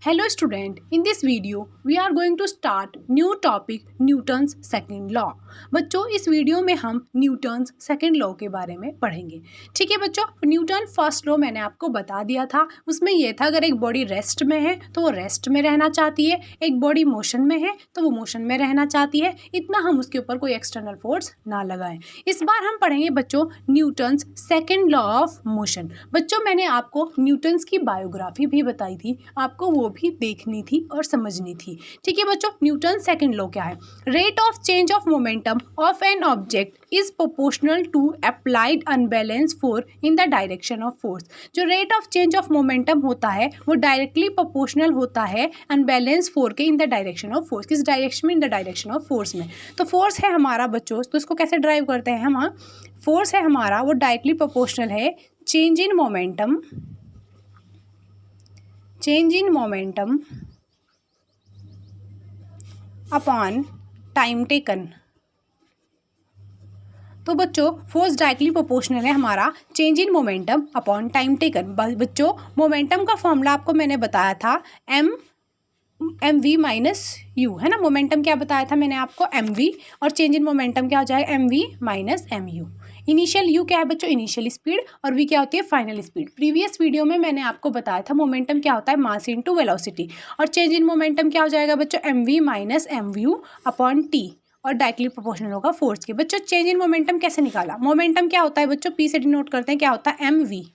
Hello student, in this video we are going to start new topic Newton's second law। बच्चों इस video में हम Newton's second law के बारे में पढ़ेंगे। ठीक है बच्चों, न्यूटन फर्स्ट लॉ मैंने आपको बता दिया था। उसमें यह था अगर एक बॉडी रेस्ट में है तो वो रेस्ट में रहना चाहती है, एक बॉडी मोशन में है तो वो मोशन में रहना चाहती है, इतना हम उसके ऊपर कोई एक्सटर्नल फोर्स ना लगाएं। इस बार हम पढ़ेंगे बच्चों Newton's second law of motion. बच्चों मैंने आपको न्यूटन्स की बायोग्राफी भी बताई थी, आपको वो भी देखनी थी और समझनी थी। ठीक है बच्चों, न्यूटन सेकंड लॉ क्या है? Rate of change of momentum of an object is proportional to applied unbalance force in the direction of force. जो rate of change of momentum होता है वो डायरेक्टली प्रोपोर्शनल होता है अनबैलेंस फोर्स के इन the direction of force. किस direction में? इन the direction of force में। तो फोर्स है हमारा बच्चों, तो इसको कैसे ड्राइव करते हैं हम? फोर्स है हमारा वो डायरेक्टली प्रोपोर्शनल है change in momentum upon time taken. तो बच्चों फोर्स डायरेक्टली प्रोपोर्शनल है हमारा change in momentum upon time taken. बच्चों मोमेंटम का फॉर्मूला आपको मैंने बताया था एम वी माइनस यू, है ना। मोमेंटम क्या बताया था मैंने आपको? एम वी, और चेंज इन मोमेंटम क्या हो जाएगा? M V minus M U. Initial U क्या है बच्चों? इनिशियल स्पीड, और वी क्या होती है? Final speed. प्रीवियस वीडियो में मैंने आपको बताया था मोमेंटम क्या होता है? Mass into velocity. और चेंज इन मोमेंटम क्या हो जाएगा बच्चों? M V minus M U upon T, और डायरेक्टली प्रोपोर्शनल होगा फोर्स के। बच्चों चेंज इन मोमेंटम कैसे निकाला? मोमेंटम क्या होता है बच्चों? पी से डिनोट करते हैं, क्या होता है? एम वी,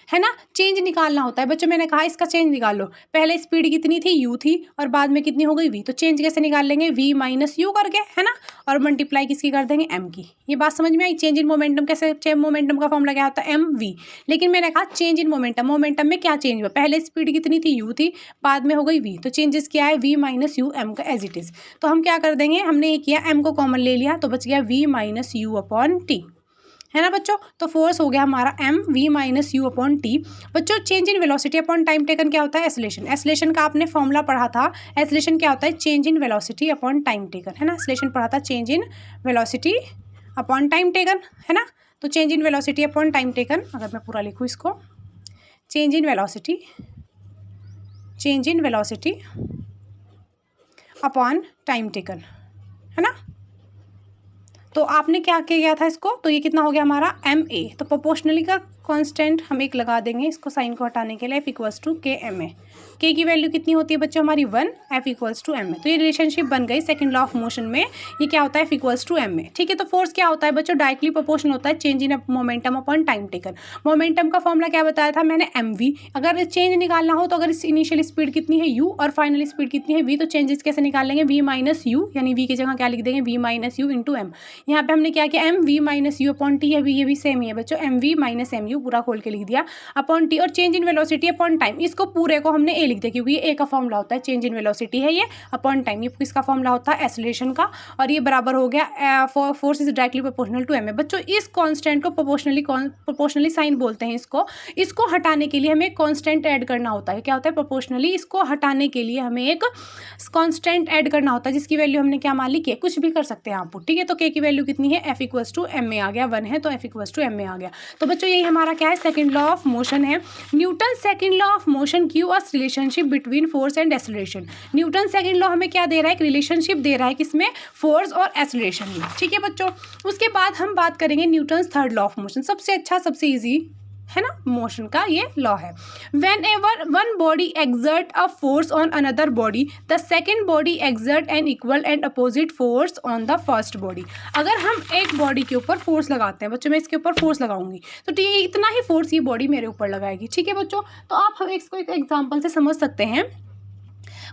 है ना। चेंज निकालना होता है बच्चों, मैंने कहा इसका चेंज निकाल लो। पहले स्पीड कितनी थी? यू थी, और बाद में कितनी हो गई? वी। तो चेंज कैसे निकाल लेंगे? वी माइनस यू करके, है ना, और मल्टीप्लाई किसकी कर देंगे? एम की। ये बात समझ में आई? चेंज इन मोमेंटम कैसे? मोमेंटम का फॉर्मूला क्या होता है? M V. लेकिन मैंने कहा चेंज इन मोमेंटम, मोमेंटम में क्या चेंज हुआ? पहले स्पीड कितनी थी? यू थी, बाद में हो गई वी। तो चेंजेस क्या है? वी माइनस यू एम का एज इट इज। तो हम क्या कर देंगे? हमने ये किया, एम को कॉमन ले लिया तो बच गया V minus U upon T, है ना बच्चों। तो फोर्स हो गया हमारा M V minus U upon T. बच्चों change in velocity upon time taken क्या होता है? एक्सेलरेशन। एक्सेलरेशन का आपने फॉर्मूला पढ़ा था। एक्सेलरेशन क्या होता है? Change in velocity upon time taken, है ना। एक्सेलरेशन पढ़ा था change in velocity upon time taken, है ना। तो change in velocity upon time taken, अगर मैं पूरा लिखूँ इसको, change in velocity upon time taken, है ना। तो आपने क्या किया था इसको? तो ये कितना हो गया हमारा? M A. तो प्रोपोर्शनली का कांस्टेंट हम एक लगा देंगे इसको साइन को हटाने के लिए, F equals to K M A. K की वैल्यू कितनी होती है बच्चों हमारी? 1, F equals to M A. तो ये रिलेशनशिप बन गई सेकंड लॉ ऑफ मोशन में। ये क्या होता है? F equals to M A. ठीक है, तो फोर्स क्या होता है बच्चों? डायरेक्टली प्रोपोर्शनल होता है change in momentum upon time taken. Momentum का फॉर्मूला क्या बताया था मैंने? M we. अगर चेंज निकालना हो तो अगर इनिशियल स्पीड कितनी है? यू, और फाइनल स्पीड कितनी है? वी। तो चेंजेस कैसे निकाल लेंगे? वी माइनस यू, यानी वी की जगह क्या लिख देंगे? V minus U into M. यहाँ पे हमने क्या किया? M V minus U upon T है, ये भी सेम ही है बच्चों, M V minus M U पूरा खोल के लिख दिया अपॉन टी। और change in velocity upon time, इसको पूरे को हमने ए लिख दिया क्योंकि ये ए का फॉर्मूला होता है। चेंज इन वेलोसिटी है ये अपॉन टाइम, ये किसका फॉर्मूला होता है? एक्सेलरेशन का। और ये बराबर हो गया force is directly proportional to M A. बच्चों इस कांस्टेंट को प्रोपोर्शनली साइन बोलते हैं इसको हटाने के लिए हमें एक कांस्टेंट ऐड करना होता है। क्या होता है? प्रोपोर्शनली। इसको हटाने के लिए हमें एक कांस्टेंट ऐड करना होता है जिसकी वैल्यू हमने क्या मान ली? के। कुछ भी कर सकते हैं आप, ठीक है। तो के की वैल्यू कितनी है? F equals to M A आ गया, 1 है तो F equals to M A आ गया। तो बच्चों यही हमारा क्या है? सेकंड लॉ ऑफ मोशन है। Newton second law of motion give us relationship between force and acceleration. Newton second law हमें क्या दे रहा है? एक रिलेशनशिप दे रहा है, किसमें? फोर्स और एक्सेलरेशन में। ठीक है बच्चों, उसके बाद हम बात करेंगे Newton third law of motion. सबसे अच्छा, सबसे ईजी, है ना, मोशन का ये लॉ है। Whenever one body exert a force on another body, the second body exert an equal and opposite force on the first body. अगर हम एक बॉडी के ऊपर फोर्स लगाते हैं बच्चों, मैं इसके ऊपर फोर्स लगाऊंगी तो ये इतना ही फोर्स ये बॉडी मेरे ऊपर लगाएगी। ठीक है बच्चों, तो आप इसको एक एग्जाम्पल से समझ सकते हैं।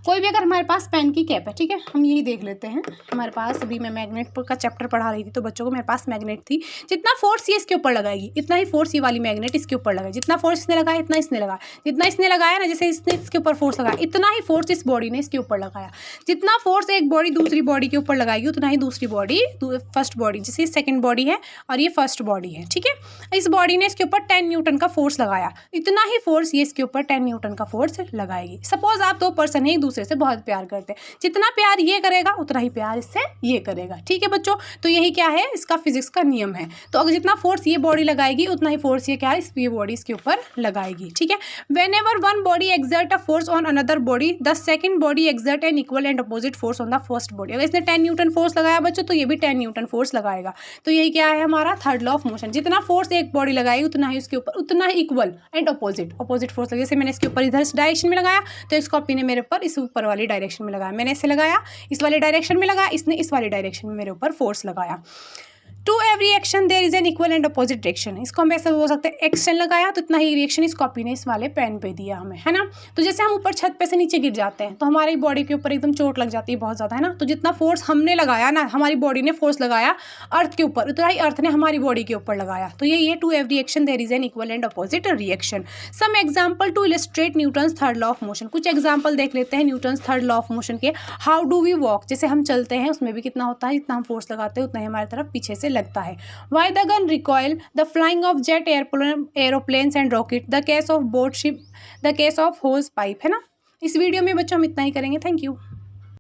कोई भी अगर हमारे पास पेन की कैप है, ठीक है, हम यही देख लेते हैं। हमारे पास अभी मैं मैग्नेट का चैप्टर पढ़ा रही थी तो बच्चों को मेरे पास मैग्नेट थी। जितना फोर्स ये इसके ऊपर लगाएगी इतना ही फोर्स ये वाली मैग्नेट इसके ऊपर लगाएगी। जितना फोर्स इसने लगाया इतना इसने लगाया, जितना इसने लगाया ना, जैसे इसने इसके ऊपर फोर्स लगाया इतना ही फोर्स इस बॉडी ने इसके ऊपर लगाया। जितना फोर्स एक बॉडी दूसरी बॉडी के ऊपर लगाएगी उतना ही दूसरी बॉडी, फर्स्ट बॉडी, जैसे सेकेंड बॉडी है और ये फर्स्ट बॉडी है, ठीक है, इस बॉडी ने इसके ऊपर 10 न्यूटन का फोर्स लगाया, इतना ही फोर्स ये इसके ऊपर 10 न्यूटन का फोर्स लगाएगी। सपोज आप 2 पर्सन है, दूसरे से बहुत प्यार करते हैं। जितना प्यार ये करेगा उतना ही प्यार इससे ये करेगा। ठीक है बच्चों, तो यही क्या है, इसका फिजिक्स का नियम है। तो अगर जितना फोर्स ये बॉडी लगाएगी उतना ही फोर्स ये क्या है, ये बॉडी इसके ऊपर लगाएगी। ठीक है, whenever one body exert a force on another body the second body exert an equal and opposite force on the first body. अगर इसने 10 न्यूटन फोर्स लगाया बच्चों तो ये भी 10 न्यूटन फोर्स लगाएगा। तो यही क्या है हमारा थर्ड लॉ ऑफ मोशन, जितना फोर्स एक बॉडी लगाएगी उतना ही उसके ऊपर उतना ही इक्वल एंड अपोजिट फोर्स लगे। जैसे मैंने इसके ऊपर इधर इस डायरेक्शन में लगाया तो इस कॉपी ने मेरे ऊपर इस ऊपर वाली डायरेक्शन में लगाया, मैंने इसे लगाया इस वाली डायरेक्शन में लगाया, इसने इस वाली डायरेक्शन में मेरे ऊपर फोर्स लगाया। To every action there is an equal and opposite direction. इसको हम ऐसे बोल सकते हैं, एक्शन लगाया तो इतना ही रिएक्शन इस कॉपी ने इस वाले पेन पे दिया हमें, है ना। तो जैसे हम ऊपर छत पे से नीचे गिर जाते हैं तो हमारी बॉडी के ऊपर एकदम चोट लग जाती है बहुत ज़्यादा, है ना। तो जितना फोर्स हमने लगाया ना, हमारी बॉडी ने फोर्स लगाया अर्थ के ऊपर, उतना ही अर्थ ने हमारी बॉडी के ऊपर लगाया। तो ये to every action there is an equal and opposite reaction. Some example to illustrate Newton's third law of motion. कुछ एग्जाम्पल देख लेते हैं Newton's third law of motion के। हाउ डू वी वॉक, जैसे हम चलते हैं उसमें भी कितना होता है, जितना हम फोर्स लगाते हैं उतना ही हमारी तरफ पीछे से लगता है। Why the gun recoil? The flying of jet aeroplanes and rocket. The case of boat ship. The case of hose pipe, है ना। इस वीडियो में बच्चों हम इतना ही करेंगे। Thank you.